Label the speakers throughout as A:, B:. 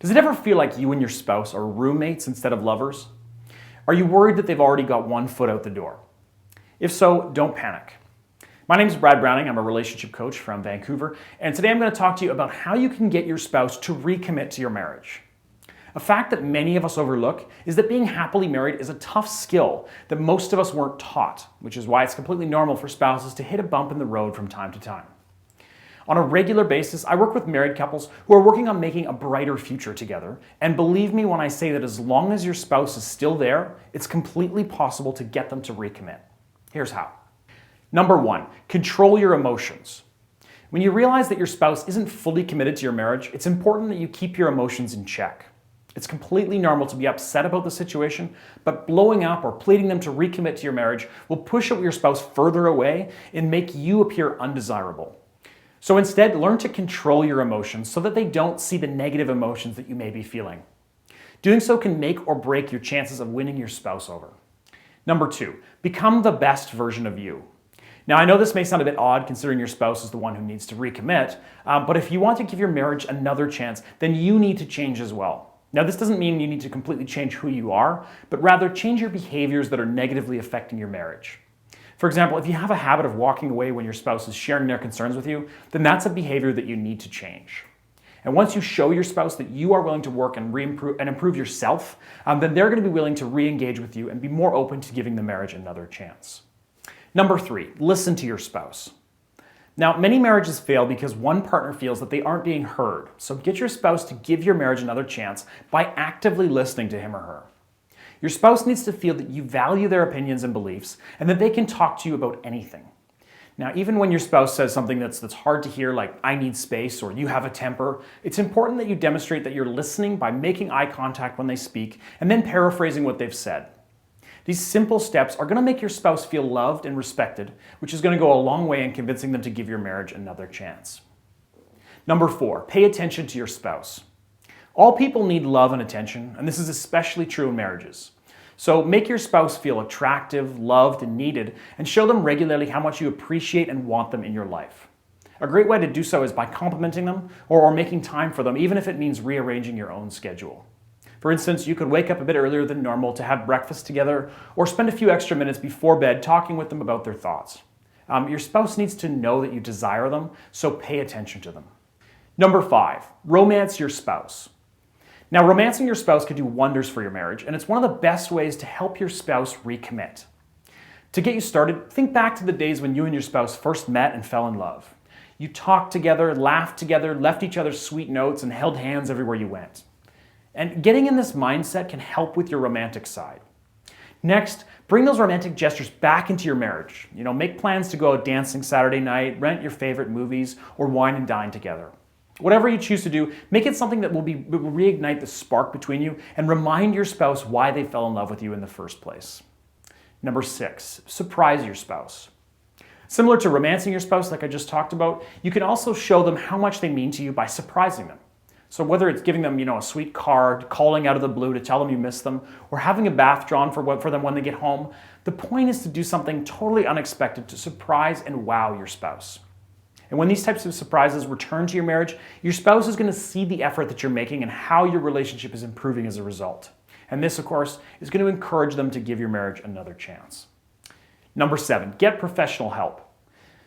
A: Does it ever feel like you and your spouse are roommates instead of lovers? Are you worried that they've already got one foot out the door? If so, don't panic. My name is Brad Browning. I'm a relationship coach from Vancouver, and today I'm going to talk to you about how you can get your spouse to recommit to your marriage. A fact that many of us overlook is that being happily married is a tough skill that most of us weren't taught, which is why it's completely normal for spouses to hit a bump in the road from time to time. On a regular basis, I work with married couples who are working on making a brighter future together, and believe me when I say that as long as your spouse is still there, it's completely possible to get them to recommit. Here's how. Number one, control your emotions. When you realize that your spouse isn't fully committed to your marriage, it's important that you keep your emotions in check. It's completely normal to be upset about the situation, but blowing up or pleading them to recommit to your marriage will push your spouse further away and make you appear undesirable. So instead, learn to control your emotions so that they don't see the negative emotions that you may be feeling. Doing so can make or break your chances of winning your spouse over. Number two, become the best version of you. Now, I know this may sound a bit odd considering your spouse is the one who needs to recommit, but if you want to give your marriage another chance, then you need to change as well. Now, this doesn't mean you need to completely change who you are, but rather change your behaviors that are negatively affecting your marriage. For example, if you have a habit of walking away when your spouse is sharing their concerns with you, then that's a behavior that you need to change. And once you show your spouse that you are willing to work and improve yourself, then they're going to be willing to re-engage with you and be more open to giving the marriage another chance. Number three, listen to your spouse. Now, many marriages fail because one partner feels that they aren't being heard. So get your spouse to give your marriage another chance by actively listening to him or her. Your spouse needs to feel that you value their opinions and beliefs and that they can talk to you about anything. Now, even when your spouse says something that's hard to hear, like "I need space" or "you have a temper," it's important that you demonstrate that you're listening by making eye contact when they speak and then paraphrasing what they've said. These simple steps are going to make your spouse feel loved and respected, which is going to go a long way in convincing them to give your marriage another chance. Number four, pay attention to your spouse. All people need love and attention, and this is especially true in marriages. So make your spouse feel attractive, loved, and needed, and show them regularly how much you appreciate and want them in your life. A great way to do so is by complimenting them or making time for them, even if it means rearranging your own schedule. For instance, you could wake up a bit earlier than normal to have breakfast together, or spend a few extra minutes before bed talking with them about their thoughts. Your spouse needs to know that you desire them, so pay attention to them. Number five, romance your spouse. Now, romancing your spouse could do wonders for your marriage, and it's one of the best ways to help your spouse recommit. To get you started, think back to the days when you and your spouse first met and fell in love. You talked together, laughed together, left each other sweet notes, and held hands everywhere you went. And getting in this mindset can help with your romantic side. Next, bring those romantic gestures back into your marriage. Make plans to go out dancing Saturday night, rent your favorite movies, or wine and dine together. Whatever you choose to do, make it something that will reignite the spark between you and remind your spouse why they fell in love with you in the first place. Number six, surprise your spouse. Similar to romancing your spouse like I just talked about, you can also show them how much they mean to you by surprising them. So whether it's giving them, a sweet card, calling out of the blue to tell them you miss them, or having a bath drawn for them when they get home, the point is to do something totally unexpected to surprise and wow your spouse. And when these types of surprises return to your marriage, your spouse is going to see the effort that you're making and how your relationship is improving as a result. And this, of course, is going to encourage them to give your marriage another chance. Number seven, get professional help.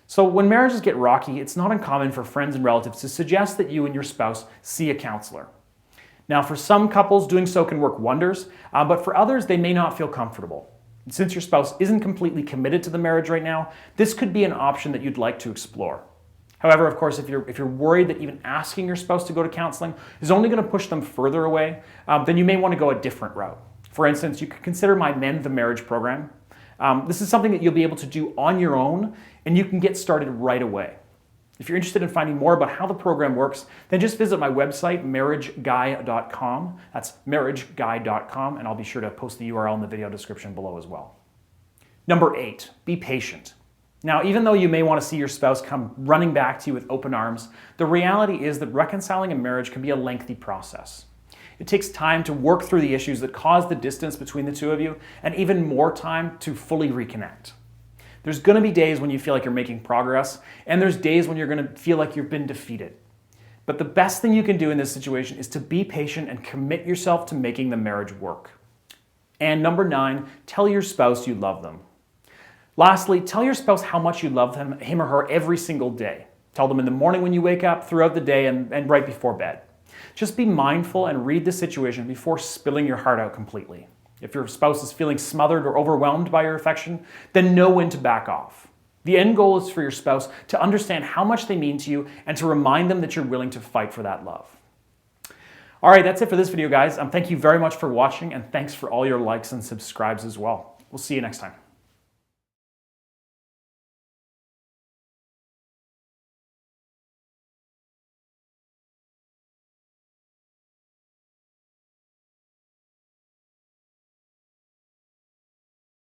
A: So when marriages get rocky, it's not uncommon for friends and relatives to suggest that you and your spouse see a counselor. Now, for some couples, doing so can work wonders, but for others, they may not feel comfortable. And since your spouse isn't completely committed to the marriage right now, this could be an option that you'd like to explore. However, of course, if you're worried that even asking your spouse to go to counseling is only going to push them further away, then you may want to go a different route. For instance, you could consider my Mend the Marriage program. This is something that you'll be able to do on your own, and you can get started right away. If you're interested in finding more about how the program works, then just visit my website, marriageguy.com. That's marriageguy.com, and I'll be sure to post the URL in the video description below as well. Number eight, be patient. Now, even though you may want to see your spouse come running back to you with open arms, the reality is that reconciling a marriage can be a lengthy process. It takes time to work through the issues that cause the distance between the two of you, and even more time to fully reconnect. There's going to be days when you feel like you're making progress, and there's days when you're going to feel like you've been defeated. But the best thing you can do in this situation is to be patient and commit yourself to making the marriage work. And number 9, tell your spouse you love them. Lastly, tell your spouse how much you love him or her every single day. Tell them in the morning when you wake up, throughout the day, and right before bed. Just be mindful and read the situation before spilling your heart out completely. If your spouse is feeling smothered or overwhelmed by your affection, then know when to back off. The end goal is for your spouse to understand how much they mean to you and to remind them that you're willing to fight for that love. All right, that's it for this video, guys. Thank you very much for watching, and thanks for all your likes and subscribes as well. We'll see you next time.